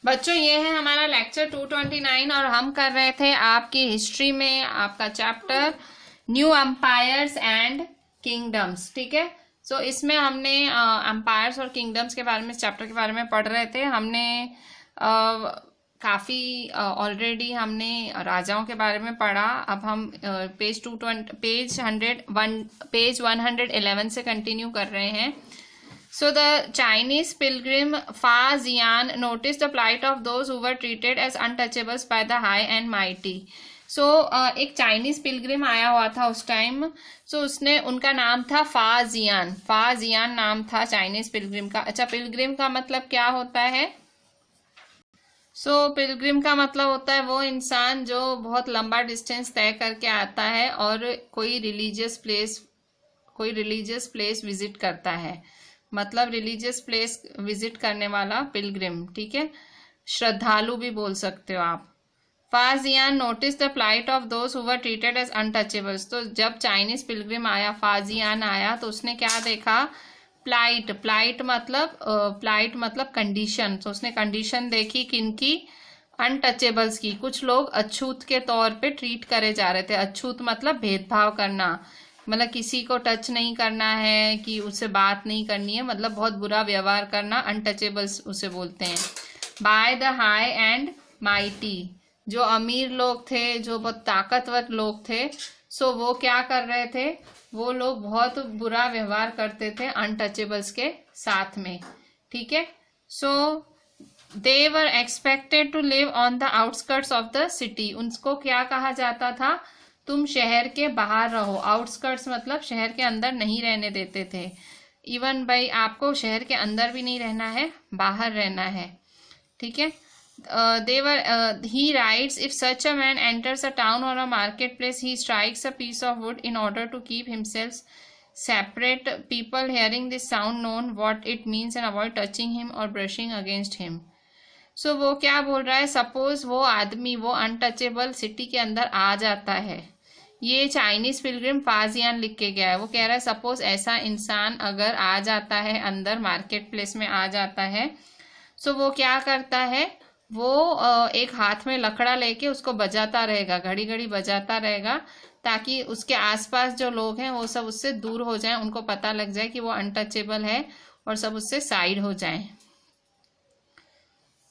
बच्चों ये है हमारा लेक्चर 229 और हम कर रहे थे आपकी हिस्ट्री में आपका chapter new empires and kingdoms. ठीक है, सो इसमें हमने एम्पायर्स और किंगडम्स के बारे में, इस चैप्टर के बारे में पढ़ रहे थे। हमने काफ़ी ऑलरेडी हमने राजाओं के बारे में पढ़ा। अब हम पेज 111 से कंटिन्यू कर रहे हैं। So the Chinese pilgrim Fa Xian noticed the plight of those who were treated as untouchables by the high and mighty. So एक चाइनीज पिलग्रिम आया हुआ था उस टाइम। So उसने, उनका नाम था फा जियान। फा जियान नाम था चाइनीज पिलग्रिम का। अच्छा, पिलग्रिम का मतलब क्या होता है? पिलग्रिम का मतलब होता है वो इंसान जो बहुत लंबा डिस्टेंस तय करके आता है और कोई रिलीजियस प्लेस विजिट करता है, मतलब रिलीजियस प्लेस विजिट करने वाला पिलग्रिम। ठीक है, श्रद्धालु भी बोल सकते हो आप। Faxian notice the plight of those who were treated as untouchables. तो जब चाइनीज पिलग्रिम आया, फाजियान आया, तो उसने क्या देखा? प्लाइट मतलब कंडीशन। तो उसने कंडीशन देखी किनकी? अनटचेबल्स की। कुछ लोग अछूत के तौर पे ट्रीट करे जा रहे थे। अछूत मतलब भेदभाव करना, मतलब किसी को टच नहीं करना है, कि उससे बात नहीं करनी है, मतलब बहुत बुरा व्यवहार करना, अनटचेबल्स उसे बोलते हैं। By the high and mighty, जो अमीर लोग थे, जो बहुत ताकतवर लोग थे, सो वो क्या कर रहे थे? वो लोग बहुत बुरा व्यवहार करते थे अनटचेबल्स के साथ में। ठीक है, so they were expected to live on the outskirts of the city. उनको क्या कहा जाता था? तुम शहर के बाहर रहो। आउटस्कर्ट्स मतलब शहर के अंदर नहीं रहने देते थे। इवन भाई आपको शहर के अंदर भी नहीं रहना है, बाहर रहना है। ठीक है, he writes, if such a man enters a town or a marketplace, he strikes a piece of wood in order to keep himself separate. People hearing this sound know what it means and avoid touching him or brushing against him. So वो क्या बोल रहा है? Suppose वो आदमी, वो untouchable city के अंदर आ जाता है। ये चाइनीज पिलग्रिम फाजियान लिख के गया है। वो कह रहा है सपोज ऐसा इंसान अगर आ जाता है अंदर, मार्केट प्लेस में आ जाता है, सो वो क्या करता है? वो एक हाथ में लकड़ा लेके उसको बजाता रहेगा, घड़ी घड़ी बजाता रहेगा, ताकि उसके आसपास जो लोग हैं वो सब उससे दूर हो जाएं, उनको पता लग जाए कि वो अनटचेबल है और सब उससे साइड हो जाएं।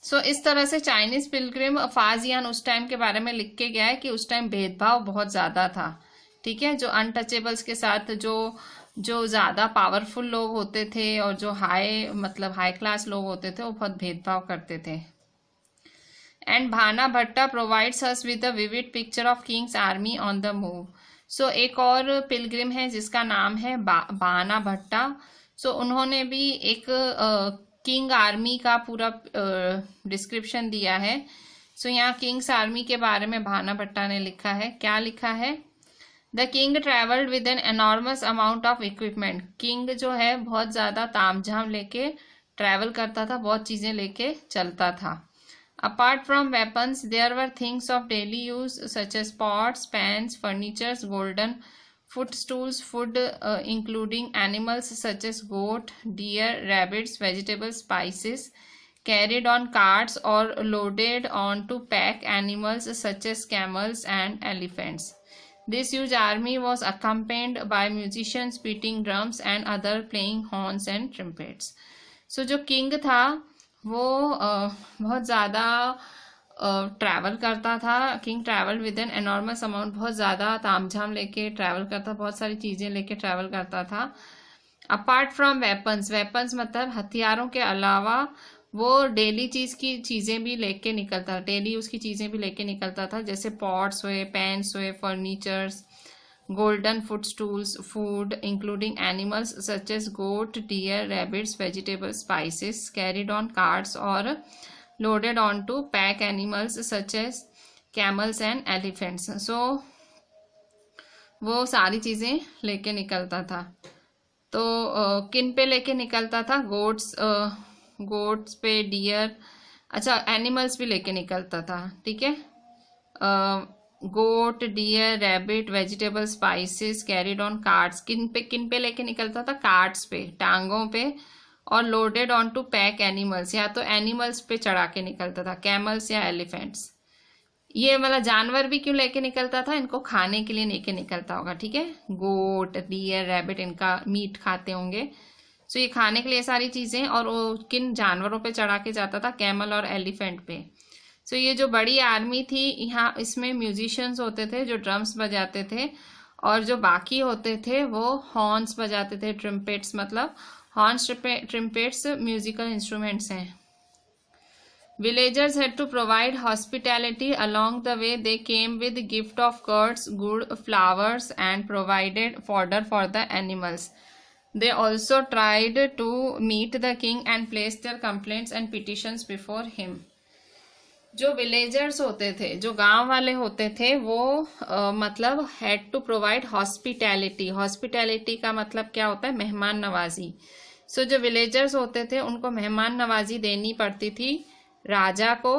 सो इस तरह से चाइनीज पिलग्रिम फाजियान उस टाइम के बारे में लिख के गया है कि उस टाइम भेदभाव बहुत ज़्यादा था। ठीक है, जो अनटचेबल्स के साथ जो ज़्यादा पावरफुल लोग होते थे और जो हाई क्लास लोग होते थे, वो बहुत भेदभाव करते थे। And Banabhatta provides us with a vivid picture of kings army on the move. So एक और पिलग्रिम है जिसका नाम है भाना भट्टा। सो उन्होंने भी एक किंग आर्मी का पूरा डिस्क्रिप्शन दिया है। सो यहाँ किंग्स आर्मी के बारे में भाना भट्टा ने लिखा है। क्या लिखा है? The king travelled with an enormous amount of equipment. King जो है बहुत ज़्यादा तामझाम लेके ट्रैवल करता था, बहुत चीज़ें लेके चलता था। Apart from weapons, there were things of daily use such as pots, pans, furnitures, golden footstools, food including animals such as goat, deer, rabbits, vegetables, spices, carried on carts or loaded onto pack animals such as camels and elephants. This huge army was accompanied by musicians beating drums and other playing horns and trumpets. So जो king था वो बहुत ज़्यादा travel करता था। King travel with an enormous amount, बहुत ज़्यादा तामझाम लेके ट्रैवल करता, बहुत सारी चीज़ें लेके ट्रैवल करता था। अपार्ट फ्रॉम वेपन्स मतलब हथियारों के अलावा वो डेली चीज़ें भी लेके निकलता, डेली उसकी चीज़ें भी लेके निकलता था, जैसे पॉट्स हुए, पैन्स हुए, furnitures, golden footstools, food including animals such as goat, deer, rabbits, vegetables, spices, carried on carts or loaded onto pack animals such as camels and elephants. So वो सारी चीज़ें लेके निकलता था। तो किन पे लेके निकलता था? गोट्स पे, डियर, अच्छा एनिमल्स भी लेके निकलता था। ठीक है, goat, deer, rabbit, vegetable, spices, carried on carts. किन पे लेके निकलता था? कार्ट्स पे, टांगों पे, और loaded on to pack animals, या तो एनिमल्स पे चढ़ा के निकलता था, कैमल्स या एलिफेंट्स। ये मतलब जानवर भी क्यों लेके निकलता था, इनको खाने के लिए लेके निकलता होगा, ठीक है। गोट, डियर, रैबिट इनका मीट खाते होंगे, सो ये खाने के लिए सारी चीजें। और वो किन जानवरों पे चढ़ा के जाता था, कैमल और एलिफेंट पे। सो ये जो बड़ी आर्मी थी यहाँ, इसमें म्यूजिशियंस होते थे जो ड्रम्स बजाते थे, और जो बाकी होते थे वो हॉर्न्स बजाते थे, ट्रम्पेट्स, मतलब हॉर्न्स ट्रम्पेट्स म्यूजिकल इंस्ट्रूमेंट्स हैं। Villagers had to provide hospitality along the way. They came with gift of curds, good, flowers, and provided fodder for the animals. They also tried to meet the king and place their complaints and petitions before him. जो villagers होते थे, जो गांव वाले होते थे, वो मतलब had to provide hospitality. Hospitality का मतलब क्या होता है, मेहमान नवाजी। सो जो विलेजर्स होते थे उनको मेहमान नवाजी देनी पड़ती थी राजा को।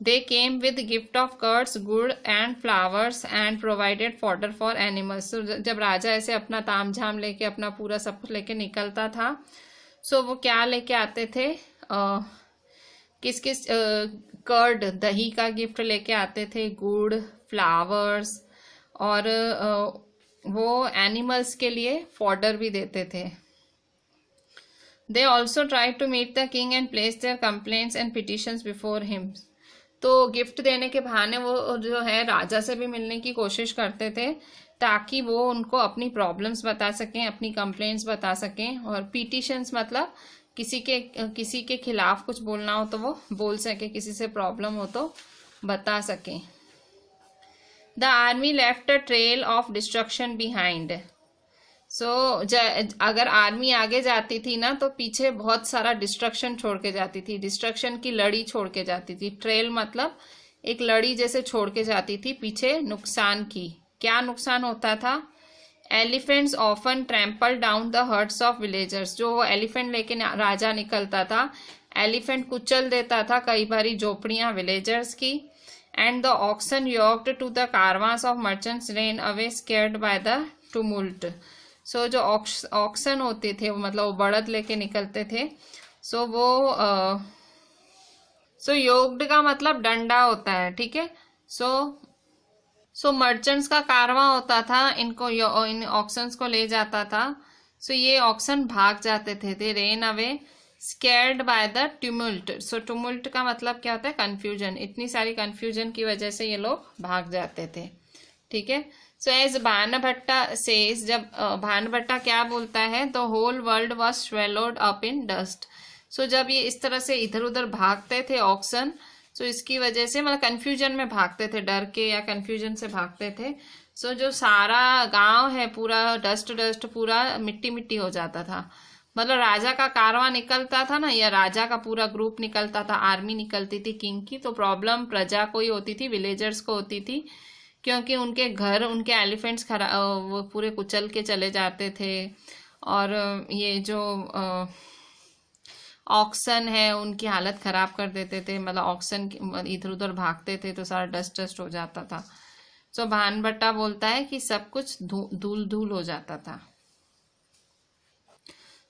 They came with gift of curds, gur and flowers and provided fodder for animals. So जब राजा ऐसे अपना तामझाम लेके, अपना पूरा सब कुछ लेके निकलता था, सो वो क्या लेके आते थे, किस किस, कर्ड, दही का गिफ्ट लेके आते थे, गुड़, फ्लावर्स, और वो एनिमल्स के लिए फॉडर भी देते थे। They also tried to meet the king and place their complaints and petitions before him. तो गिफ्ट देने के बहाने वो जो है राजा से भी मिलने की कोशिश करते थे, ताकि वो उनको अपनी प्रॉब्लम्स बता सकें, अपनी कंप्लेंट्स बता सकें। और पिटिशंस मतलब किसी के खिलाफ कुछ बोलना हो तो वो बोल सके, किसी से प्रॉब्लम हो तो बता सकें। The army left a trail of destruction behind. So अगर आर्मी आगे जाती थी ना, तो पीछे बहुत सारा डिस्ट्रक्शन छोड़ के जाती थी, डिस्ट्रक्शन की लड़ी छोड़ के जाती थी। ट्रेल मतलब एक लड़ी जैसे छोड़ के जाती थी पीछे नुकसान की। क्या नुकसान होता था, elephants often trample down the huts of villagers. जो वो एलिफेंट लेके राजा निकलता था, एलिफेंट कुचल देता था कई बारी झोपड़ियां विलेजर्स की। And the oxen yoked to the caravans of merchants ran away scared by the tumult. So जो ऑक्सन होते थे, वो मतलब वो बड़द लेके निकलते थे। सो वो योग्ड का मतलब डंडा होता है, ठीक है। सो मर्चेंट्स का कारवां होता था, इन ऑक्सन्स को ले जाता था। सो ये ऑक्सन भाग जाते थे, they ran away scared by the tumult. So tumult का मतलब क्या होता है, कंफ्यूजन। इतनी सारी कंफ्यूजन की वजह से ये लोग भाग जाते थे, ठीक है। सो एज भानभट्टा सेज, जब भानभट्टा क्या बोलता है, the whole world was swallowed up in dust. So जब ये इस तरह से इधर उधर भागते थे ऑक्सन, सो इसकी वजह से मतलब कंफ्यूजन में भागते थे, डर के या कंफ्यूजन से भागते थे। सो जो सारा गांव है पूरा डस्ट पूरा मिट्टी मिट्टी हो जाता था। मतलब राजा का कारवां निकलता था ना, या राजा का पूरा ग्रुप निकलता था, आर्मी निकलती थी किंग की, तो प्रॉब्लम प्रजा को ही होती थी, विलेजर्स को होती थी, क्योंकि उनके घर, उनके एलिफेंट्स वो पूरे कुचल के चले जाते थे। और ये जो ऑक्सन है उनकी हालत खराब कर देते थे, मतलब ऑक्सन इधर उधर भागते थे तो सारा डस्ट हो जाता था। सो भानभट्टा बोलता है कि सब कुछ धूल धूल हो जाता था।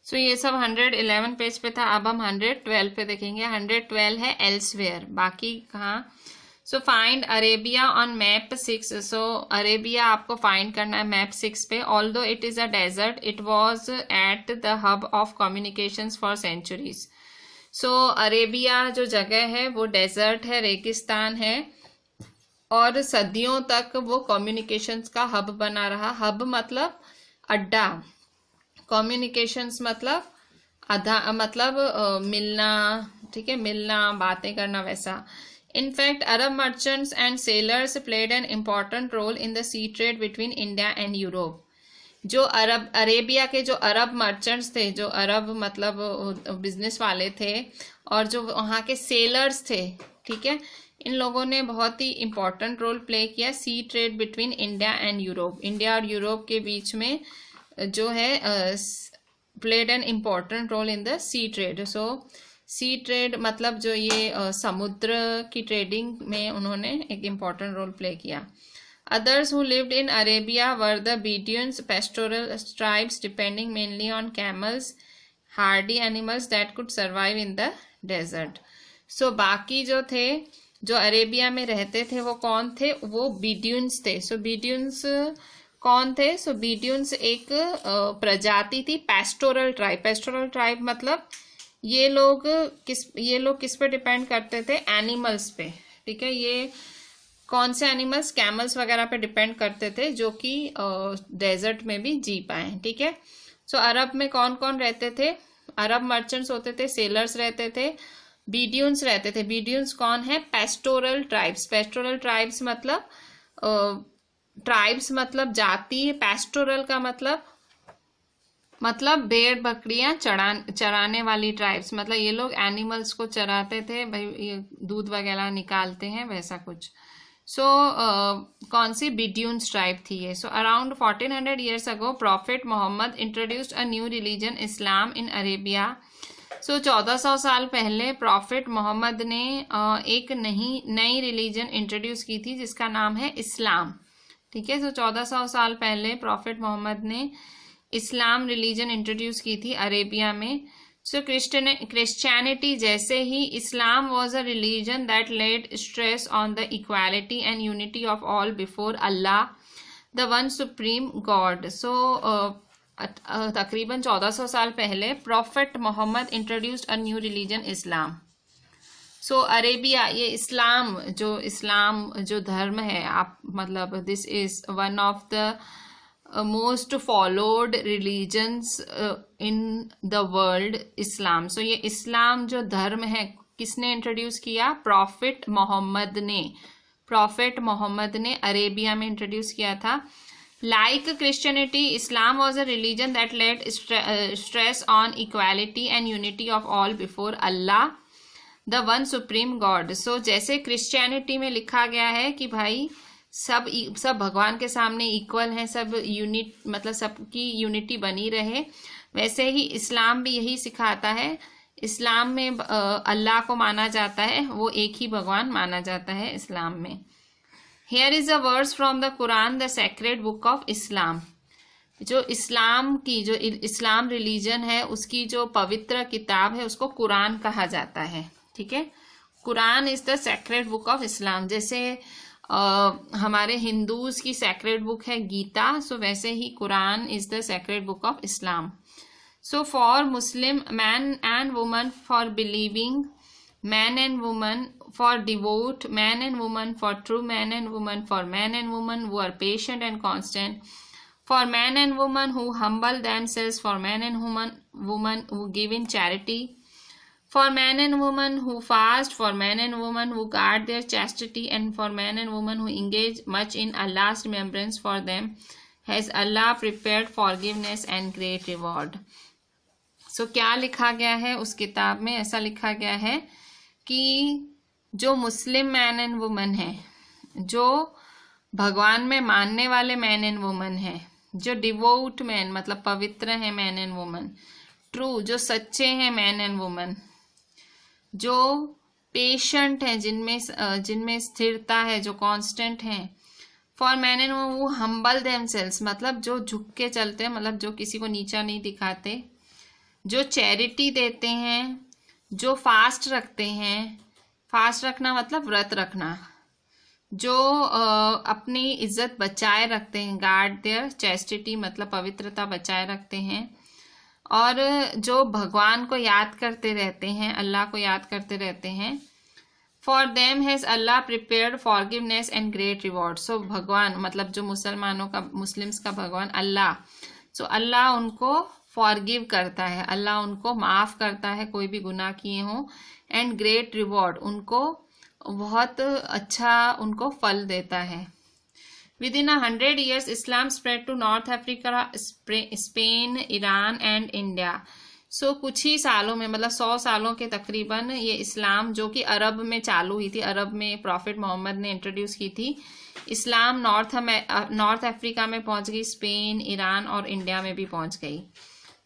सो ये सब 111 पेज पे था। अब हम 112 पे देखेंगे। 112 है एल्सवेयर, बाकी कहाँ। So find Arabia on map 6। So Arabia आपको फाइंड करना है मैप 6 पे। Although it is a desert, it was at the hub of communications for centuries. So Arabia जो जगह है वो डेजर्ट है, रेगिस्तान है, और सदियों तक वो कम्युनिकेशंस का हब बना रहा। हब मतलब अड्डा, कम्युनिकेशंस मतलब मिलना, ठीक है, मिलना, बातें करना, वैसा। In fact, Arab merchants and sailors played an important role in the sea trade between India and Europe. जो अरेबिया के जो अरब मर्चेंट्स थे, जो अरब मतलब बिजनेस वाले थे, और जो वहाँ के सेलर्स थे, ठीक है, इन लोगों ने बहुत ही इम्पोर्टेंट रोल प्ले किया sea trade between India and Europe. India और यूरोप के बीच में जो है played an important role in the sea trade. So sea trade मतलब जो ये समुद्र की ट्रेडिंग में उन्होंने एक इम्पॉर्टेंट रोल प्ले किया। Others who lived in Arabia were the Bedouins, pastoral tribes depending mainly on camels, hardy animals that could survive in the desert. So बाकी जो थे, जो अरेबिया में रहते थे, वो कौन थे? वो बीड्यून्स थे। सो बीड्यून्स कौन थे? सो बीड्यून्स एक प्रजाति थी, पेस्टोरल ट्राइब। पेस्टोरल ट्राइब मतलब ये लोग किस पे डिपेंड करते थे? एनिमल्स पे। ठीक है, ये कौन से एनिमल्स? कैमल्स वगैरह पे डिपेंड करते थे, जो कि डेजर्ट में भी जी पाए। ठीक है, सो अरब में कौन कौन रहते थे? अरब मर्चेंट्स होते थे, सेलर्स रहते थे, बीड्यून्स रहते थे। बीड्यून्स कौन है? Pastoral tribes. पेस्टोरल ट्राइब्स मतलब जाति। पेस्टोरल का मतलब भेड़ बकरियां चराने वाली ट्राइब्स, मतलब ये लोग एनिमल्स को चराते थे, भाई ये दूध वगैरह निकालते हैं, वैसा कुछ। सो कौन सी? बीड्यून्स ट्राइब थी ये। So around 1400 years ago prophet Muhammad introduced a new religion Islam in Arabia. So 1400 साल पहले प्रॉफिट मोहम्मद ने एक नई रिलीजन इंट्रोड्यूस की थी, जिसका नाम है इस्लाम। ठीक है, सो 1400 साल पहले प्रॉफिट मोहम्मद ने इस्लाम रिलीजन इंट्रोड्यूस की थी अरेबिया में। सो क्रिश्चियनिटी जैसे ही Islam was a religion that laid stress on the equality and unity of all before Allah the one supreme god. So तकरीबन 1400 साल पहले prophet Muhammad introduced a new religion Islam. So Arabia, ये Islam जो धर्म है, आप मतलब this is one of the most followed religions in the world, Islam. So ये इस्लाम जो धर्म है, किसने इंट्रोड्यूस किया? प्रॉफिट मोहम्मद ने अरेबिया में इंट्रोड्यूस किया था। Like Christianity, Islam was a religion that laid stress on equality and unity of all before Allah the one supreme god. So जैसे क्रिश्चियनिटी में लिखा गया है कि भाई सब भगवान के सामने इक्वल हैं, सब मतलब सबकी यूनिटी बनी रहे, वैसे ही इस्लाम भी यही सिखाता है। इस्लाम में अल्लाह को माना जाता है, वो एक ही भगवान माना जाता है इस्लाम में। Here is a verse from the Quran, the sacred book of Islam. जो इस्लाम रिलीजन है, उसकी जो पवित्र किताब है, उसको कुरान कहा जाता है। ठीक है, Quran is the sacred book of इस्लाम। जैसे हमारे हिंदूज की सेक्रेड बुक है गीता, सो वैसे ही Quran is the sacred book of Islam. So for Muslim man and woman, for believing man and woman, for devout man and woman, for true man and woman, for man and woman who are patient and constant, for man and woman who humble themselves, for man and woman who give in charity, for men and women who fast, for men and women who guard their chastity, and for men and women who engage much in Allah's remembrance, for them has Allah prepared forgiveness and great reward. So क्या लिखा गया है उस किताब में? ऐसा लिखा गया है कि जो मुस्लिम मैन एंड वुमन है, जो भगवान में मानने वाले मैन एंड वुमन है, जो डिवोट मैन मतलब पवित्र है मैन एंड वुमन, ट्रू जो सच्चे हैं मैन एंड वुमन, जो पेशेंट हैं, जिनमें स्थिरता है, जो कांस्टेंट हैं, फॉर मैन एंड वुमन वो हम्बल देमसेल्व्स मतलब जो झुक के चलते हैं, मतलब जो किसी को नीचा नहीं दिखाते, जो चैरिटी देते हैं, जो फास्ट रखते हैं, फास्ट रखना मतलब व्रत रखना, जो अपनी इज्जत बचाए रखते हैं, गार्ड देयर चैस्टिटी मतलब पवित्रता बचाए रखते हैं, और जो भगवान को याद करते रहते हैं, अल्लाह को याद करते रहते हैं। For them has Allah prepared forgiveness and great reward. So भगवान मतलब जो मुस्लिम्स का भगवान अल्लाह, सो अल्लाह उनको फॉरगिव करता है, अल्लाह उनको माफ़ करता है कोई भी गुनाह किए हों, एंड ग्रेट रिवॉर्ड उनको बहुत अच्छा उनको फल देता है। Within 100 years, Islam spread to North Africa, Spain, Iran and India. So कुछ ही सालों में मतलब 100 सालों के तकरीबन ये इस्लाम जो कि अरब में चालू हुई थी, अरब में प्रॉफिट मोहम्मद ने इंट्रोड्यूस की थी, इस्लाम नॉर्थ अफ्रीका में पहुंच गई, स्पेन, ईरान और इंडिया में भी पहुंच गई।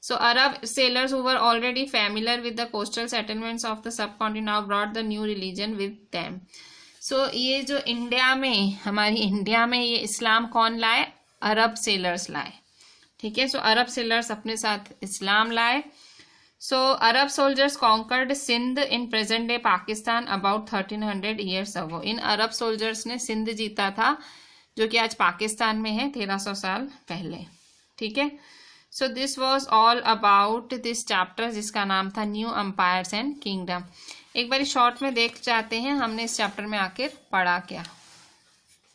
So Arab sailors who were already familiar with the coastal settlements of the subcontinent now brought the new religion with them. So ये जो इंडिया में, हमारी इंडिया में ये इस्लाम कौन लाए? अरब सेलर्स लाए। ठीक है, सो अरब सेलर्स अपने साथ इस्लाम लाए। So Arab soldiers conquered Sindh in present day Pakistan about 1300 years ago. इन अरब सोल्जर्स ने सिंध जीता था जो कि आज पाकिस्तान में है 1300 साल पहले। ठीक है, so this was all about this chapter जिसका नाम था न्यू एम्पायर्स एंड किंगडम। एक बार शॉर्ट में देख जाते हैं हमने इस चैप्टर में आखिर पढ़ा क्या।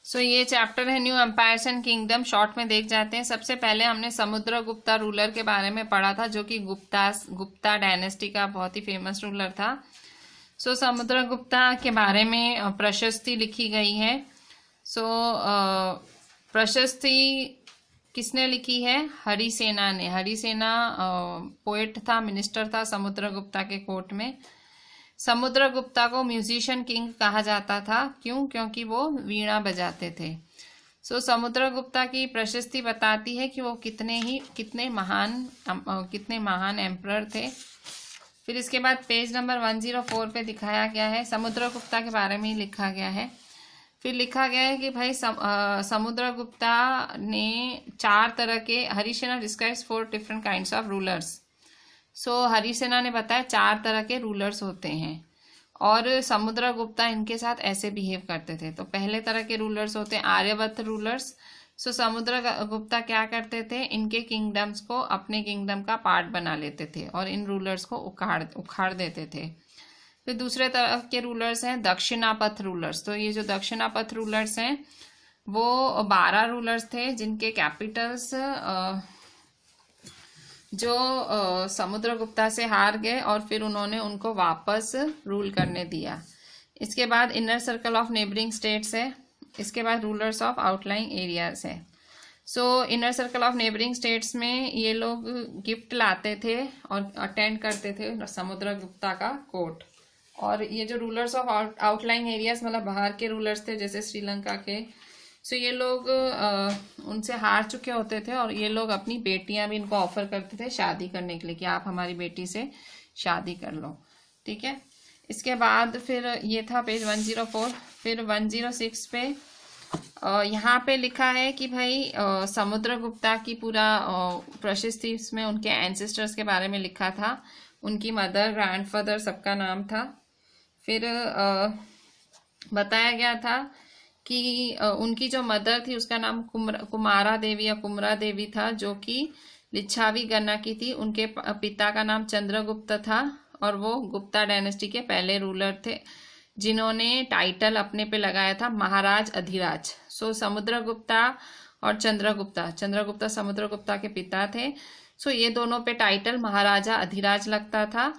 सो ये चैप्टर है new empires and kingdom. Short में देख जाते हैं। सबसे पहले हमने समुद्रगुप्ता रूलर के बारे में पढ़ा था जो कि गुप्ता डायनेस्टी का बहुत ही फेमस रूलर था। सो समुद्रगुप्ता के बारे में प्रशस्ति लिखी गई है। सो प्रशस्ति किसने लिखी है? हरिसेना ने। हरिसेना पोएट था, मिनिस्टर था समुद्रगुप्ता के कोर्ट में। समुद्रगुप्ता को म्यूजिशियन किंग कहा जाता था। क्यों? क्योंकि वो वीणा बजाते थे। सो समुद्रगुप्ता की प्रशस्ति बताती है कि वो कितने महान एम्परर थे। फिर इसके बाद पेज नंबर 104 पे दिखाया गया है, समुद्रगुप्ता के बारे में ही लिखा गया है। फिर लिखा गया है कि भाई समुद्रगुप्ता ने 4 तरह के, Harisena describes 4 different kinds of rulers. So Harisena ने बताया 4 तरह के रूलर्स होते हैं और समुद्रगुप्ता इनके साथ ऐसे बिहेव करते थे। तो पहले तरह के रूलर्स होते हैं आर्यभट्ट रूलर्स। सो समुद्रगुप्ता क्या करते थे? इनके किंगडम्स को अपने किंगडम का पार्ट बना लेते थे और इन रूलर्स को उखाड़ देते थे। फिर दूसरे तरह के रूलर्स हैं दक्षिणापथ रूलर्स। तो ये जो दक्षिणापथ रूलर्स हैं वो 12 रूलर्स थे जिनके कैपिटल्स जो समुद्रगुप्ता से हार गए और फिर उन्होंने उनको वापस रूल करने दिया। इसके बाद inner circle of neighbouring states है। इसके बाद रूलर्स ऑफ आउटलाइंग एरियाज है। सो inner circle of neighbouring states में ये लोग गिफ्ट लाते थे और अटेंड करते थे समुद्रगुप्ता का कोर्ट। और ये जो रूलर्स ऑफ आउटलाइंग एरियाज मतलब बाहर के रूलर्स थे जैसे श्रीलंका के, सो ये लोग उनसे हार चुके होते थे और ये लोग अपनी बेटियां भी इनको ऑफर करते थे शादी करने के लिए कि आप हमारी बेटी से शादी कर लो। ठीक है, इसके बाद फिर ये था पेज 104। फिर 106 पे यहाँ पे लिखा है कि भाई समुद्रगुप्ता की पूरा प्रशस्ति इसमें उनके एंसेस्टर्स के बारे में लिखा था। उनकी मदर, ग्रैंडफादर सबका नाम था। फिर बताया गया था कि उनकी जो मदर थी उसका नाम कुमारा देवी या कुमरा देवी था जो कि लिच्छावी गणना की थी। उनके पिता का नाम चंद्रगुप्त था और वो गुप्ता डायनेस्टी के पहले रूलर थे जिन्होंने टाइटल अपने पे लगाया था महाराज अधिराज। सो समुद्रगुप्ता और चंद्रगुप्ता समुद्रगुप्ता के पिता थे। सो ये दोनों पे टाइटल महाराजा अधिराज लगता था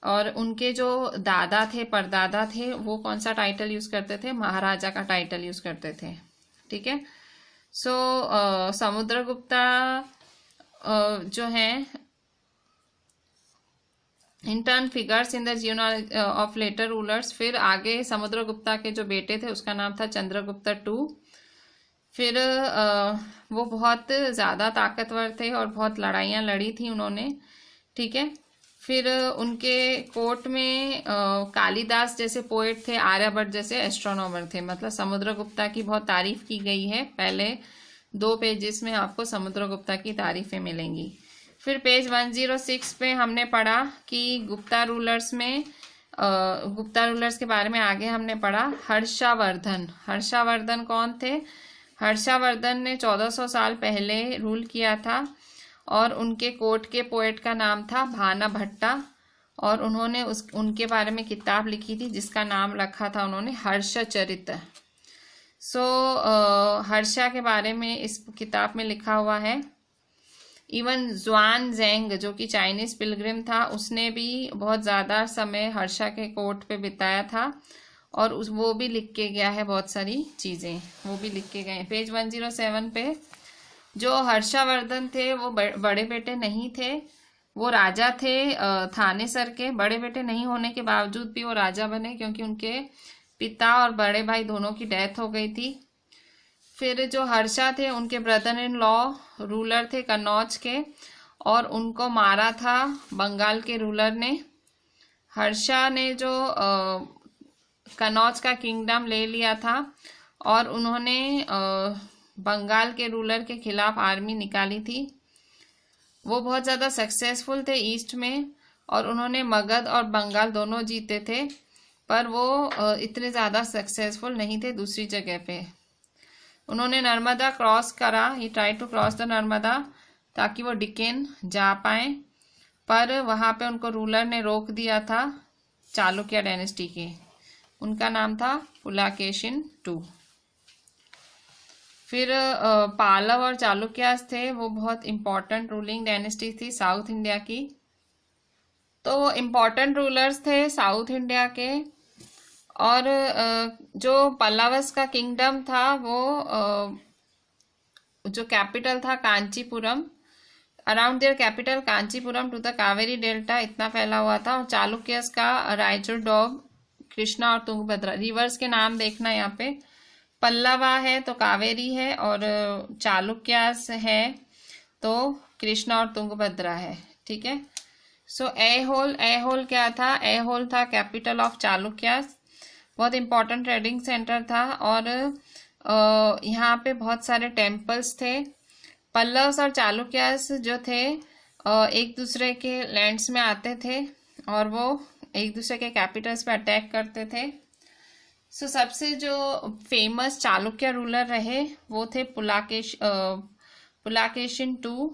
और उनके जो दादा थे, परदादा थे, वो कौन सा टाइटल यूज करते थे? महाराजा का टाइटल यूज करते थे। ठीक है, सो समुद्रगुप्ता जो है in turn figures in the genealogy of later rulers. फिर आगे समुद्रगुप्ता के जो बेटे थे उसका नाम था चंद्रगुप्ता II। फिर वो बहुत ज़्यादा ताकतवर थे और बहुत लड़ाइयाँ लड़ी थी उन्होंने। ठीक है, फिर उनके कोर्ट में कालिदास जैसे पोएट थे, आर्यभट्ट जैसे एस्ट्रोनॉमर थे। मतलब समुद्रगुप्ता की बहुत तारीफ की गई है। पहले 2 पेजेस में आपको समुद्रगुप्ता की तारीफें मिलेंगी। फिर पेज 106 पे हमने पढ़ा कि गुप्ता रूलर्स के बारे में आगे हमने पढ़ा। हर्षवर्धन कौन थे? हर्षवर्धन ने 1400 साल पहले रूल किया था और उनके कोर्ट के पोएट का नाम था भानभट्टा और उन्होंने उनके बारे में किताब लिखी थी जिसका नाम रखा था उन्होंने हर्षचरित। सो हर्षा के बारे में इस किताब में लिखा हुआ है। इवन ज़ुआन ज़ेंग जो कि चाइनीज पिलग्रिम था उसने भी बहुत ज़्यादा समय हर्षा के कोर्ट पे बिताया था और वो भी लिख के गया है, बहुत सारी चीज़ें वो भी लिख के गए हैं। पेज 107 पे जो हर्षवर्धन थे वो बड़े बेटे नहीं थे, वो राजा थे थानेसर के। बड़े बेटे नहीं होने के बावजूद भी वो राजा बने क्योंकि उनके पिता और बड़े भाई दोनों की डेथ हो गई थी। फिर जो हर्षा थे उनके ब्रदर इन लॉ रूलर थे कन्नौज के और उनको मारा था बंगाल के रूलर ने। हर्षा ने जो कन्नौज का किंगडम ले लिया था और उन्होंने बंगाल के रूलर के खिलाफ आर्मी निकाली थी। वो बहुत ज़्यादा सक्सेसफुल थे ईस्ट में और उन्होंने मगध और बंगाल दोनों जीते थे, पर वो इतने ज़्यादा सक्सेसफुल नहीं थे दूसरी जगह पे। उन्होंने नर्मदा क्रॉस करा, he try to cross the Narmada, ताकि वो डिकेन जा पाए, पर वहाँ पे उनको रूलर ने रोक दिया था चालुक्य डायनेस्टी के। उनका नाम था पुलाकेशिन II। फिर पालव और चालुक्यास थे, वो बहुत इम्पोर्टेंट रूलिंग डायनेस्टी थी साउथ इंडिया की। तो वो इम्पोर्टेंट रूलर्स थे साउथ इंडिया के। और जो पल्लवस का किंगडम था वो जो कैपिटल था Kanchipuram, around their capital Kanchipuram to the Kaveri delta इतना फैला हुआ था। और चालुक्यस का रायचूर डॉग, कृष्णा और तुंगभद्रा, रिवर्स के नाम देखना यहाँ पे, पल्लवा है तो कावेरी है, और चालुक्यास है तो कृष्णा और तुंगभद्रा है। ठीक है। सो एहोल क्या था? एहोल था कैपिटल ऑफ चालुक्यास, बहुत इंपॉर्टेंट ट्रेडिंग सेंटर था, और यहाँ पे बहुत सारे टेम्पल्स थे। पल्लव्स और चालुक्यास जो थे एक दूसरे के लैंड्स में आते थे और वो एक दूसरे के कैपिटल्स पे अटैक करते थे। सो सबसे जो फेमस चालुक्य रूलर रहे वो थे पुलाकेशिन II।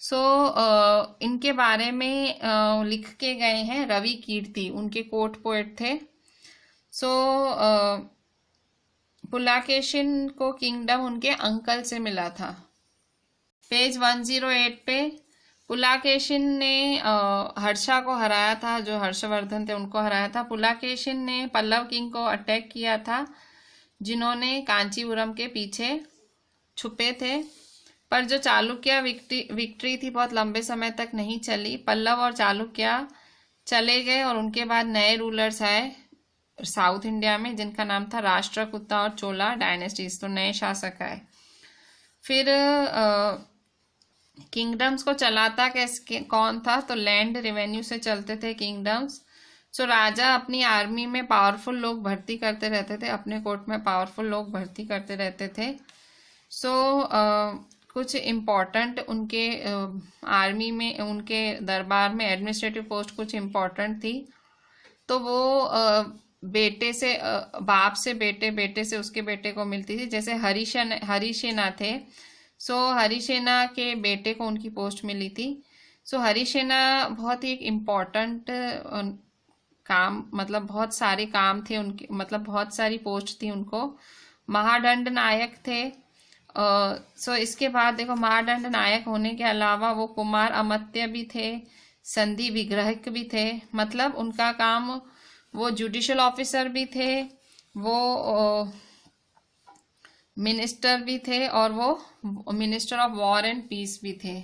सो इनके बारे में लिख के गए हैं रवि कीर्ति, उनके कोर्ट पोएट थे। सो पुलाकेशिन को किंगडम उनके अंकल से मिला था। पेज 108 पे पुलाकेशिन ने हर्षा को हराया था, जो हर्षवर्धन थे उनको हराया था। पुलाकेशिन ने पल्लव किंग को अटैक किया था, जिन्होंने कांचीपुरम के पीछे छुपे थे। पर जो चालुक्य विक्ट्री थी बहुत लंबे समय तक नहीं चली। पल्लव और चालुक्य चले गए और उनके बाद नए रूलर्स आए साउथ इंडिया में, जिनका नाम था राष्ट्रकूटा और चोला डायनेस्टीज, तो नए शासक आए। फिर किंगडम्स को चलाता कौन था? तो लैंड रेवेन्यू से चलते थे किंगडम्स। सो राजा अपनी आर्मी में पावरफुल लोग भर्ती करते रहते थे, अपने कोर्ट में पावरफुल लोग भर्ती करते रहते थे। सो कुछ इम्पोर्टेंट उनके आर्मी में, उनके दरबार में एडमिनिस्ट्रेटिव पोस्ट कुछ इम्पोर्टेंट थी, तो वो बेटे से बाप से बेटे, बेटे से उसके बेटे को मिलती थी। जैसे हरिसेना थे, सो हरिसेना के बेटे को उनकी पोस्ट मिली थी। सो हरिसेना बहुत ही एक इम्पॉर्टेंट काम, मतलब बहुत सारे काम थे उनके, मतलब बहुत सारी पोस्ट थी उनको। महादंड नायक थे। सो इसके बाद देखो, महादंड नायक होने के अलावा वो कुमार अमात्य भी थे, संधि विग्रहक भी थे। मतलब उनका काम, वो जुडिशियल ऑफिसर भी थे, वो मिनिस्टर भी थे, और वो minister of war and peace भी थे।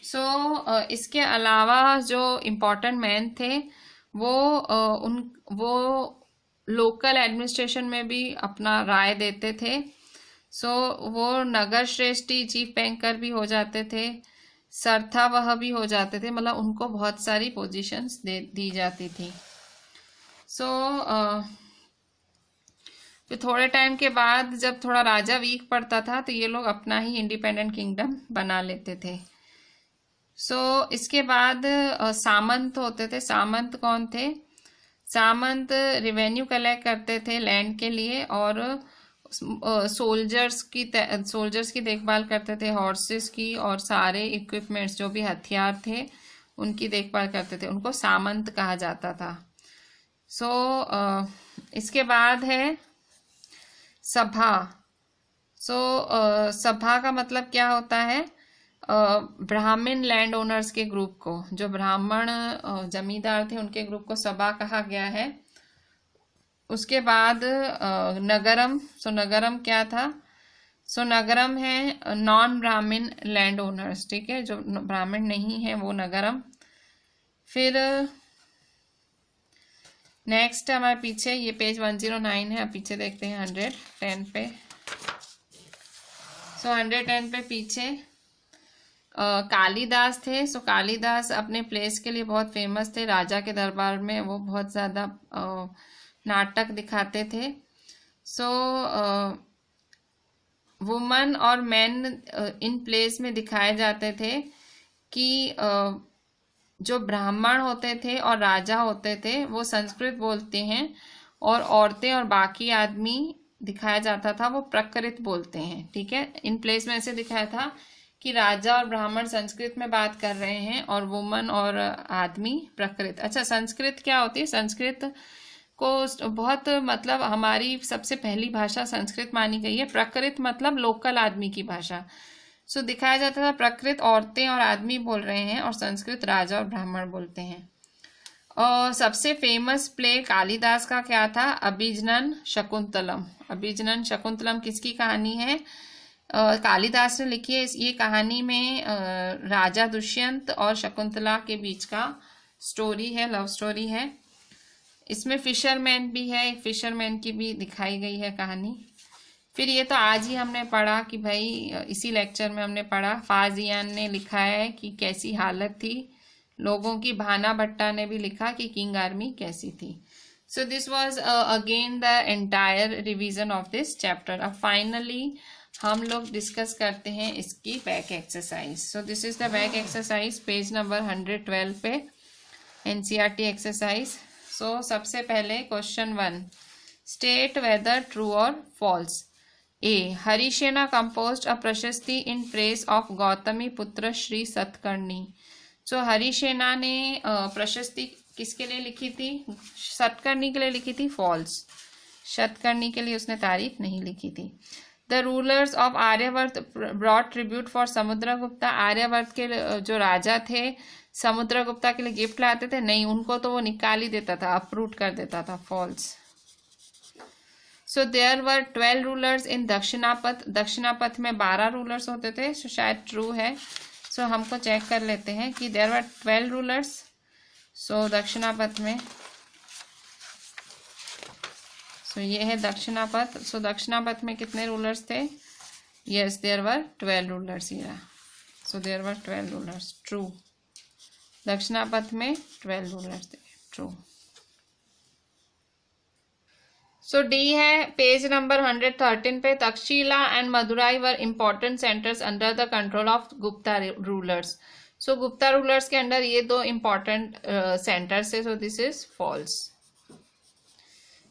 सो इसके अलावा जो इम्पोर्टेंट मैन थे वो लोकल एडमिनिस्ट्रेशन में भी अपना राय देते थे। सो वो नगर श्रेष्ठी, चीफ बैंकर भी हो जाते थे, सरथावह भी हो जाते थे, मतलब उनको बहुत सारी पोजीशंस दी जाती थी। सो फिर थोड़े टाइम के बाद जब थोड़ा राजा वीक पड़ता था तो ये लोग अपना ही इंडिपेंडेंट किंगडम बना लेते थे। सो इसके बाद सामंत होते थे। सामंत कौन थे? सामंत रेवेन्यू कलेक्ट करते थे लैंड के लिए, और सोल्जर्स की देखभाल करते थे, हॉर्सेस की, और सारे इक्विपमेंट्स जो भी हथियार थे उनकी देखभाल करते थे। उनको सामंत कहा जाता था। सो इसके बाद है सभा। सो सभा का मतलब क्या होता है? ब्राह्मण लैंड ओनर्स के ग्रुप को, जो ब्राह्मण जमींदार थे उनके ग्रुप को सभा कहा गया है। उसके बाद नगरम। सो नगरम क्या था? सो नगरम है नॉन ब्राह्मण लैंड ओनर्स, ठीक है, जो ब्राह्मण नहीं है वो नगरम। फिर नेक्स्ट हमारे पीछे, ये पेज 109 है, पीछे देखते हैं 110 पे। सो 110 पे पीछे कालिदास थे। सो कालिदास अपने प्लेस के लिए बहुत फेमस थे। राजा के दरबार में वो बहुत ज़्यादा नाटक दिखाते थे। सो वुमन और मेन इन प्लेस में दिखाए जाते थे कि जो ब्राह्मण होते थे और राजा होते थे वो संस्कृत बोलते हैं, और औरतें और बाकी आदमी दिखाया जाता था वो प्रकृत बोलते हैं। ठीक है, इन प्लेस में ऐसे दिखाया था कि राजा और ब्राह्मण संस्कृत में बात कर रहे हैं और वुमन और आदमी प्रकृत। अच्छा, संस्कृत क्या होती है? संस्कृत को बहुत मतलब हमारी सबसे पहली भाषा संस्कृत मानी गई है। प्रकृत मतलब लोकल आदमी की भाषा। सो दिखाया जाता था प्रकृत औरतें और आदमी बोल रहे हैं और संस्कृत राजा और ब्राह्मण बोलते हैं। और सबसे फेमस प्ले कालिदास का क्या था? अभिज्ञान शकुंतलम। अभिज्ञान शकुंतलम किसकी कहानी है? कालिदास ने लिखी है। ये कहानी में राजा दुष्यंत और शकुंतला के बीच का स्टोरी है, लव स्टोरी है। इसमें फिशरमैन भी है, एक फिशरमैन की भी दिखाई गई है कहानी। फिर ये तो आज ही हमने पढ़ा कि भाई इसी लेक्चर में हमने पढ़ा, फाजियान ने लिखा है कि कैसी हालत थी लोगों की। भाना भट्टा ने भी लिखा कि किंग आर्मी कैसी थी। सो this was again the entire revision of this chapter. अब फाइनली हम लोग डिस्कस करते हैं इसकी back exercise. So this is the back exercise, page number 112 पे एनसीईआरटी एक्सरसाइज। सो सबसे पहले क्वेश्चन 1, स्टेट वेदर ट्रू और फॉल्स। ए, हरिसेना कंपोज्ड अ प्रशस्ति इन प्रेज ऑफ गौतमी पुत्र श्री सतकर्णी। सो हरिसेना ने प्रशस्ति किसके लिए लिखी थी? सतकर्णी के लिए लिखी थी। फॉल्स, सतकर्णी के लिए उसने तारीफ नहीं लिखी थी। The rulers of Aryavarta brought tribute for Samudragupta. Aryavarta के जो राजा थे समुद्रगुप्ता के लिए गिफ्ट लाते थे? नहीं, उनको तो वो निकाल ही देता था, अपरूट कर देता था। False. So there were 12 rulers in Dakshinapatha. Dakshinapatha में 12 रूलर्स होते थे। सो शायद ट्रू है। सो हमको चेक कर लेते हैं कि देयर वर 12 रूलर्स। सो दक्षिणापथ में, सो ये है दक्षिणापथ। सो दक्षिणापथ में कितने रूलर्स थे? Yes, there were 12 rulers here. So there were 12 rulers, true. Dakshinapatha में 12 रूलर्स थे, ट्रू। सो डी है पेज नंबर 113 पे। Takshashila and Madurai were important centres under the control of Gupta rulers. So Gupta rulers के अंडर ये दो इम्पोर्टेंट सेंटर्स है। So this is false.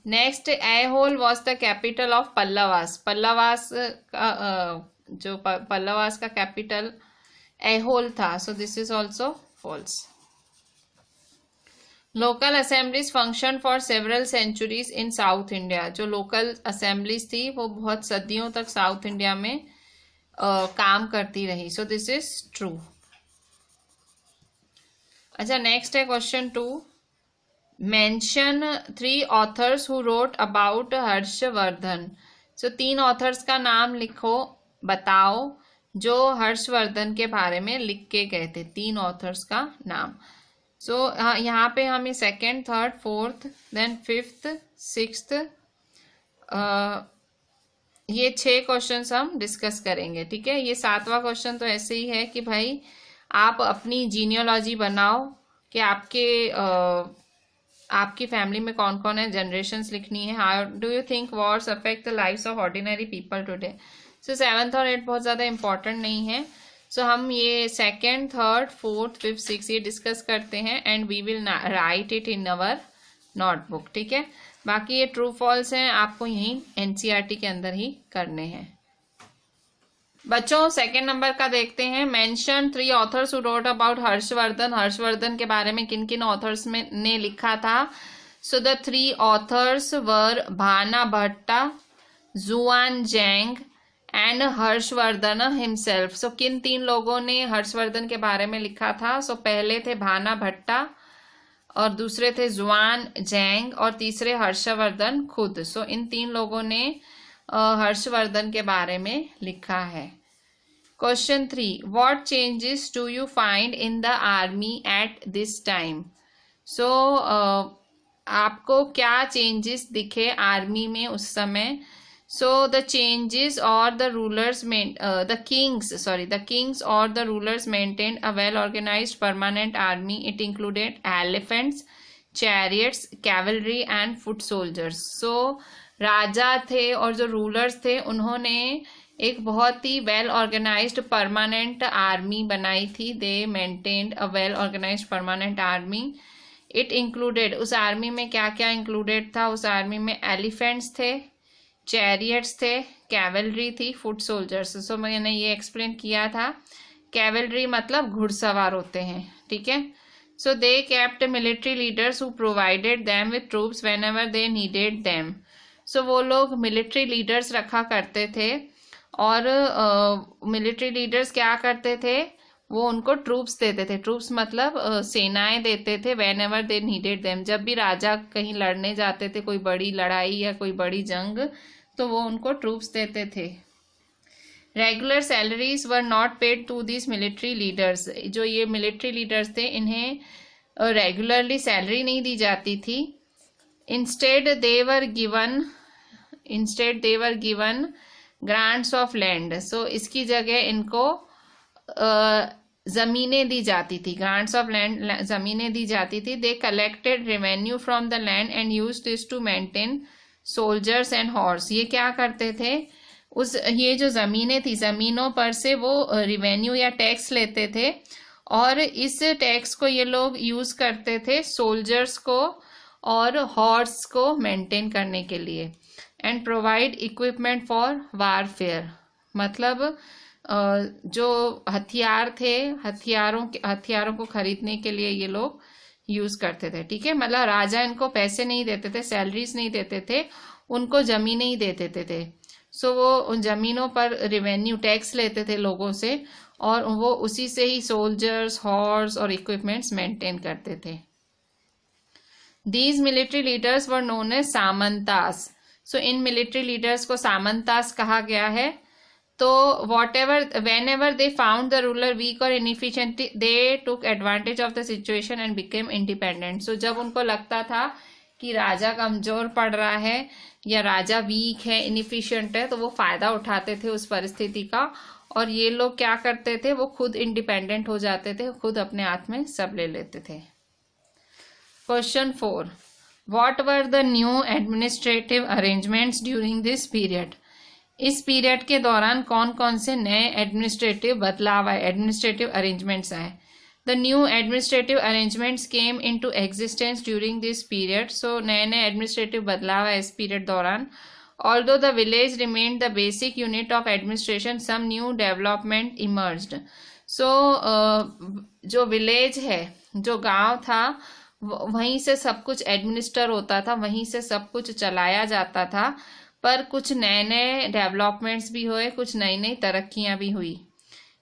Next, Aihole was the capital of Pallavas. Pallavas का जो पल्लवास का कैपिटल ऐहोल था। सो this is also false. Local assemblies function for several centuries in South India. जो local assemblies थी वो बहुत सदियों तक साउथ इंडिया में काम करती रही। सो दिस इज ट्रू। अच्छा, नेक्स्ट है question 2, mention 3 authors who wrote about Harshvardhan. So 3 authors का नाम लिखो, बताओ जो हर्षवर्धन के बारे में लिख के गए थे। 3 ऑथर्स का नाम। सो यहाँ पे हमें 2nd, 3rd, 4th, then 5th, 6th, ये 6 क्वेश्चंस हम डिस्कस करेंगे। ठीक है, ये 7वां क्वेश्चन तो ऐसे ही है कि भाई आप अपनी जीनियोलॉजी बनाओ कि आपकी फैमिली में कौन कौन है, जनरेशन्स लिखनी है। How do you think Wars affect the lives of ordinary people today. So 7th और 8th बहुत ज़्यादा इंपॉर्टेंट नहीं है। सो हम ये 2nd, 3rd, 4th, 5th, 6th ये डिस्कस करते हैं and we will write it in our notebook. ठीक है, बाकी ये ट्रू फॉल्स हैं, आपको यहीं एनसीईआरटी के अंदर ही करने हैं। बच्चों 2nd नंबर का देखते हैं। Mention 3 authors who wrote about Harshvardhan. Harshvardhan के बारे में किन किन ऑथर्स ने लिखा था? सो द 3 ऑथर्स वर भाना भट्टा, जुआन जैंग एंड हर्षवर्धन हिमसेल्फ। सो किन 3 लोगों ने हर्षवर्धन के बारे में लिखा था? सो पहले थे भाना भट्टा, और दूसरे थे जुआन जैंग, और तीसरे हर्षवर्धन खुद। सो इन 3 लोगों ने हर्षवर्धन के बारे में लिखा है। Question 3, what changes do you find in the army at this time. So आपको क्या चेंजेस दिखे आर्मी में उस समय? So the changes or the kings or the rulers maintained a well-organized permanent army. It included elephants, chariots, cavalry and foot soldiers. So राजा थे और जो rulers थे उन्होंने एक बहुत ही वेल ऑर्गेनाइज्ड परमानेंट आर्मी बनाई थी। They maintained a well organised permanent army. It included, उस आर्मी में क्या क्या इंक्लूडेड था? उस आर्मी में एलिफेंट्स थे, चैरियट्स थे, कैवलरी थी, फुट सोल्जर्स। सो मैंने ये एक्सप्लेन किया था। कैवलरी मतलब घुड़सवार होते हैं, ठीक है। So they kept military leaders who provided them with troops whenever they needed them. So वो लोग मिलिट्री लीडर्स रखा करते थे, और मिलिट्री लीडर्स क्या करते थे? वो उनको ट्रूप्स देते थे। ट्रूप्स मतलब सेनाएं देते थे। When ever they needed them, जब भी राजा कहीं लड़ने जाते थे, कोई बड़ी लड़ाई या कोई बड़ी जंग, तो वो उनको ट्रूप्स देते थे। Regular salaries were not paid to this military leaders. जो ये मिलिट्री लीडर्स थे, इन्हें रेगुलरली सैलरी नहीं दी जाती थी। Instead they were given grants of land. So इसकी जगह इनको जमीनें दी जाती थी। ग्रांट्स ऑफ लैंड, जमीनें दी जाती थी। They collected revenue from the land and use this to maintain soldiers and horse. ये क्या करते थे? ये जो जमीनें थी, जमीनों पर से वो रेवेन्यू या टैक्स लेते थे, और इस टैक्स को ये लोग यूज करते थे सोल्जर्स को और हॉर्स को मेंटेन करने के लिए। And provide equipment for warfare, मतलब जो हथियार थे, हथियारों को खरीदने के लिए ये लोग यूज करते थे, ठीक है। मतलब राजा इनको पैसे नहीं देते थे, सैलरीज नहीं देते थे, उनको जमीनें ही दे देते थे। सो वो उन जमीनों पर रेवेन्यू टैक्स लेते थे लोगों से, और वो उसी से ही सोल्जर्स, हॉर्स और इक्विपमेंट्स मेंटेन करते थे। These military leaders were known as samantas. So इन मिलिट्री लीडर्स को सामंतास कहा गया है। तो whenever they found the ruler weak और inefficient, they took advantage of the situation and became independent. So जब उनको लगता था कि राजा कमजोर पड़ रहा है या राजा वीक है, इनएफिशिएंट है, तो वो फायदा उठाते थे उस परिस्थिति का, और ये लोग क्या करते थे? वो खुद इंडिपेंडेंट हो जाते थे, खुद अपने हाथ में सब ले लेते थे। Question 4, what were the new administrative arrangements during this period. इस पीरियड के दौरान कौन कौन से नए एडमिनिस्ट्रेटिव बदलाव आए, एडमिनिस्ट्रेटिव अरेंजमेंट्स आए। The new administrative arrangements came into existence during this period. So नए नए एडमिनिस्ट्रेटिव बदलाव आए इस पीरियड दौरान। Although the village remained the basic unit of administration, some new development emerged. So जो विलेज है, जो गांव था, वहीं से सब कुछ एडमिनिस्टर होता था, वहीं से सब कुछ चलाया जाता था, पर कुछ नए नए डेवलपमेंट्स भी हुए, कुछ नई नई तरक्कियां भी हुई।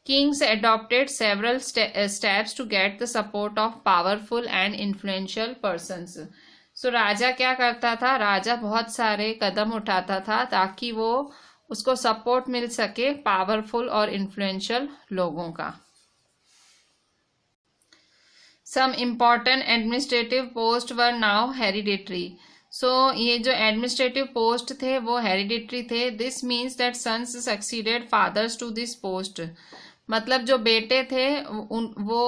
Kings adopted several steps to get the support of powerful and influential persons. So राजा क्या करता था? राजा बहुत सारे कदम उठाता था ताकि वो उसको सपोर्ट मिल सके पावरफुल और इन्फ्लुएंशियल लोगों का। Some important administrative post were now hereditary. So ये जो एडमिनिस्ट्रेटिव पोस्ट थे वो हेरिडिटरी थे। This means that sons succeeded fathers to this post. मतलब जो बेटे थे वो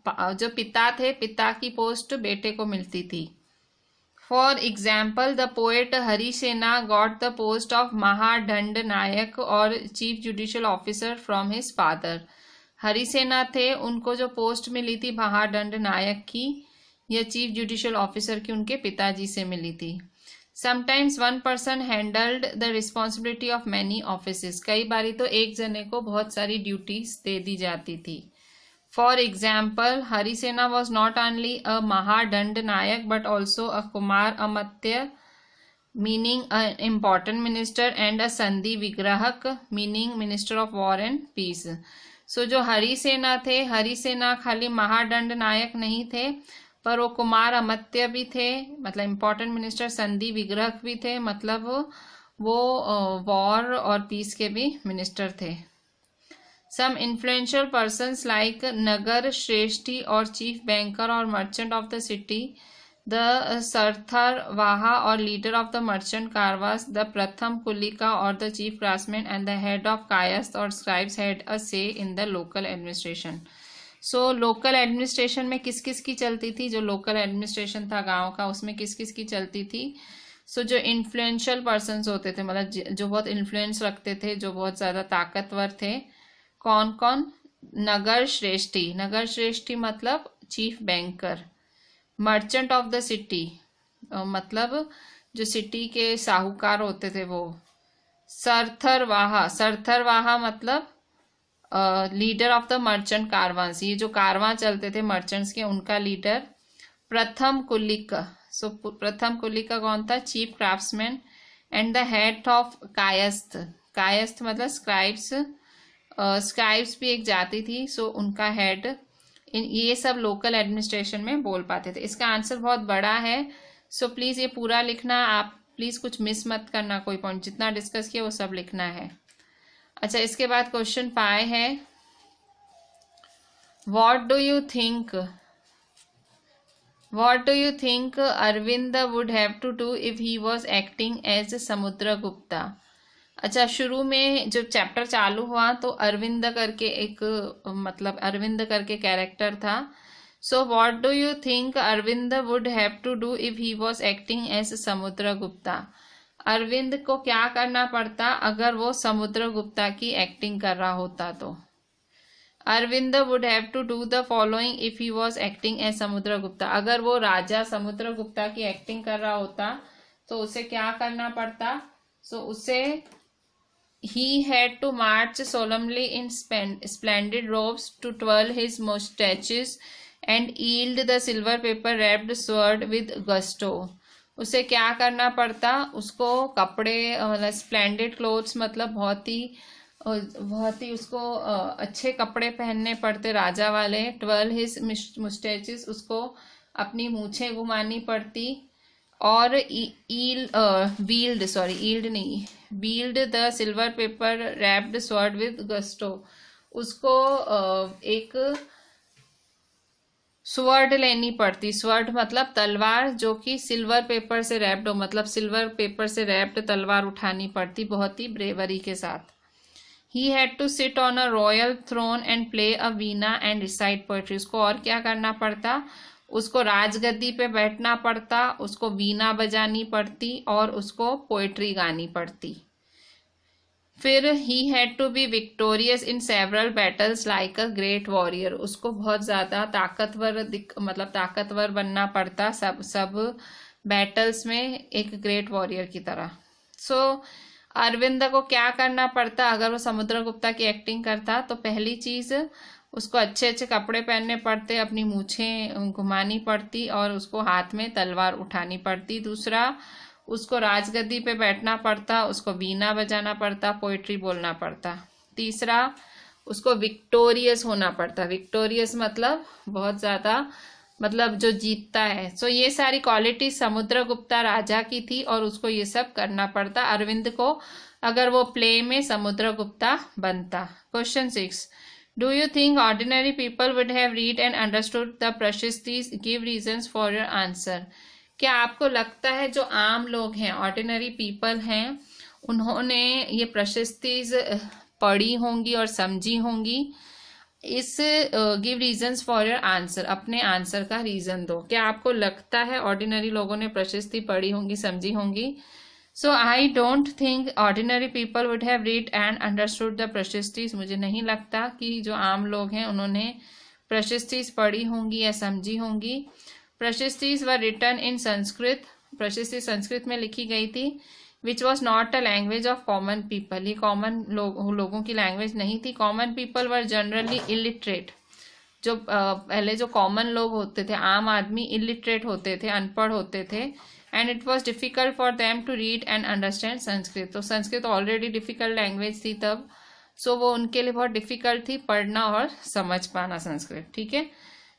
जो पिता थे, पिता की पोस्ट बेटे को मिलती थी। For example the poet Harisena got the post of Mahadandanayaka और chief judicial officer from his father. Harisena थे, उनको जो पोस्ट मिली थी महादंड नायक की या चीफ जुडिशियल ऑफिसर की, उनके पिताजी से मिली थी। Sometimes one person handled the responsibility of many offices. कई बारी तो एक जने को बहुत सारी ड्यूटीज दे दी जाती थी। For example Harisena was not only a Mahadandanayaka but also a Kumaramatya meaning a important minister and a Sandhivigrahika meaning minister of war and peace. So जो हरिसेना थे, हरिसेना खाली महादंड नायक नहीं थे, पर वो कुमार अमत्य भी थे, मतलब इम्पोर्टेंट मिनिस्टर, संधि विग्रहक भी थे, मतलब वो वॉर और पीस के भी मिनिस्टर थे। Some influential persons like Nagarashreshthi और चीफ बैंकर और merchant of the city, the Sarthavaha और leader of the merchant caravans, the Prathamakulika और the chief craftsman and the head of Kayastha और scribes had a say in the local administration. So local administration में किस किस की चलती थी? जो लोकल एडमिनिस्ट्रेशन था गांव का, उसमें किस किस की चलती थी? सो जो इन्फ्लुएंशियल पर्सन्स होते थे, मतलब जो बहुत इन्फ्लुएंस रखते थे, जो बहुत ज़्यादा ताकतवर थे, कौन कौन? नगर श्रेष्ठी, नगर श्रेष्ठी मतलब chief banker. Merchant of the city मतलब जो सिटी के साहूकार होते थे वो। सरथरवाहा, सरथरवाहा मतलब लीडर ऑफ द मर्चेंट कारवांस, ये जो कारवां चलते थे मर्चेंट्स के, उनका लीडर। प्रथम कुलिक, सो प्रथम कुलिक कौन था? Chief craftsman. And the head of Kayastha, Kayastha मतलब स्क्राइब्स, स्क्राइब्स भी एक जाति थी, सो उनका हेड। ये सब लोकल एडमिनिस्ट्रेशन में बोल पाते थे। इसका आंसर बहुत बड़ा है, सो प्लीज़ ये पूरा लिखना, आप प्लीज़ कुछ मिस मत करना, कोई पॉइंट जितना डिस्कस किया वो सब लिखना है। अच्छा, इसके बाद क्वेश्चन 5 है, what do you think Arvind would have to do if he was acting as Samudragupta? अच्छा, शुरू में जब चैप्टर चालू हुआ तो अरविंद करके एक मतलब अरविंद करके कैरेक्टर था। So what do you think Arvind would have to do if he was acting as Samudragupta? Arvind को क्या करना पड़ता अगर वो समुद्रगुप्ता की एक्टिंग कर रहा होता? तो Arvind would have to do the following if he was acting as Samudragupta. अगर वो राजा समुद्रगुप्ता की एक्टिंग कर रहा होता तो उसे क्या करना पड़ता? सो उसे he had to march solemnly in splendid robes to twirl his mustaches and yield the silver paper wrapped sword with gusto. उसे क्या करना पड़ता? उसको कपड़े मतलब स्प्लेंडेड क्लोथ्स मतलब बहुत ही उसको अच्छे कपड़े पहनने पड़ते राजा वाले। ट्वेल्व हिज मुस्टैचेस, उसको अपनी मूछें घुमानी पड़ती। और wield the silver paper wrapped sword with gusto, उसको एक स्वर्ड लेनी पड़ती। स्वर्ड मतलब तलवार, जो कि सिल्वर पेपर से रैप्ड हो, मतलब सिल्वर पेपर से रैप्ड तलवार उठानी पड़ती बहुत ही ब्रेवरी के साथ। He had to sit on a royal throne and play a veena and recite poetry. उसको और क्या करना पड़ता? उसको राजगद्दी पे बैठना पड़ता, उसको वीणा बजानी पड़ती और उसको पोएट्री गानी पड़ती। फिर he had to be victorious in several battles like a great warrior. उसको बहुत ज़्यादा ताकतवर बनना पड़ता सब बैटल्स में एक ग्रेट वॉरियर की तरह। सो अरविंद को क्या करना पड़ता अगर वो समुद्रगुप्ता की एक्टिंग करता? तो पहली चीज़, उसको अच्छे अच्छे कपड़े पहनने पड़ते, अपनी मूछें घुमानी पड़ती और उसको हाथ में तलवार उठानी पड़ती। दूसरा, उसको राजगद्दी पे बैठना पड़ता, उसको वीणा बजाना पड़ता, पोइट्री बोलना पड़ता। तीसरा, उसको विक्टोरियस होना पड़ता। विक्टोरियस मतलब बहुत ज़्यादा, मतलब जो जीतता है। सो ये सारी क्वालिटी समुद्रगुप्ता राजा की थी और उसको ये सब करना पड़ता अरविंद को अगर वो प्ले में समुद्रगुप्ता बनता। Question 6, Do you think ordinary people would have read and understood the Prashastis? Give reasons for your answer. क्या आपको लगता है जो आम लोग हैं, ऑर्डिनरी पीपल हैं, उन्होंने ये प्रशस्तीज पढ़ी होंगी और समझी होंगी? इस give reasons for your answer, अपने आंसर का रीजन दो। क्या आपको लगता है ऑर्डिनरी लोगों ने प्रशस्ति पढ़ी होंगी, समझी होंगी? So I don't think ordinary people would have read and understood the prashastis. मुझे नहीं लगता कि जो आम लोग हैं उन्होंने प्रशस्तीज पढ़ी होंगी या समझी होंगी। प्रशस्तीज वर रिटन इन संस्कृत, प्रशस्ति संस्कृत में लिखी गई थी। Which was not a language of common people, ये कॉमन लोगों की लैंग्वेज नहीं थी। Common people were generally illiterate, जो पहले जो कॉमन लोग होते थे, आम आदमी, इलिटरेट होते थे, अनपढ़ होते थे। And it was difficult for them to read and understand Sanskrit. तो संस्कृत ऑलरेडी डिफिकल्ट लैंग्वेज थी तब, सो वो उनके लिए बहुत डिफिकल्ट थी पढ़ना और समझ पाना संस्कृत। ठीक है,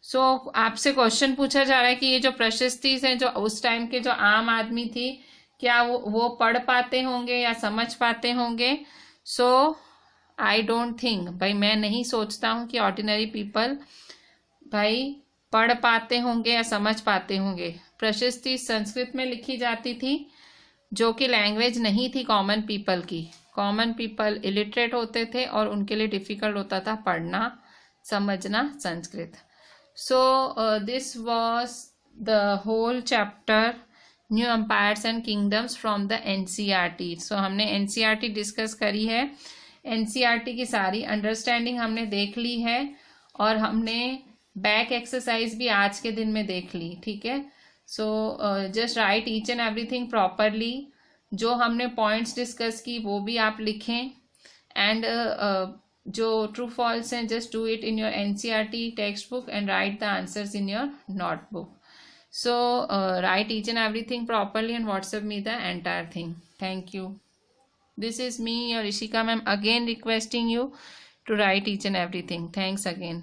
सो आपसे क्वेश्चन पूछा जा रहा है कि ये जो प्रशस्ति हैं जो उस टाइम के जो आम आदमी थी, क्या वो पढ़ पाते होंगे या समझ पाते होंगे? सो आई डोंट थिंक, भाई मैं नहीं सोचता हूँ कि ऑर्डिनरी पीपल भाई पढ़ पाते होंगे या समझ पाते होंगे। प्रशस्ति संस्कृत में लिखी जाती थी जो कि लैंग्वेज नहीं थी कॉमन पीपल की। कॉमन पीपल इलिटरेट होते थे और उनके लिए डिफिकल्ट होता था पढ़ना समझना Sanskrit. So this was the whole chapter new empires and kingdoms from the NCERT. So हमने एनसीईआरटी डिस्कस करी है, एनसीईआरटी की सारी अंडरस्टैंडिंग हमने देख ली है, और हमने बैक एक्सरसाइज भी आज के दिन में देख ली। ठीक है, so just right each and everything properly. जो हमने पॉइंट्स डिस्कस की वो भी आप लिखें, एंड जो ट्रू फॉल्स हैं just do it in your NCERT text book and right the answers in your notebook. So write each and everything properly and WhatsApp me the entire thing. Thank you. This is me, your Ishika ma'am, again requesting you to write each and everything. Thanks again.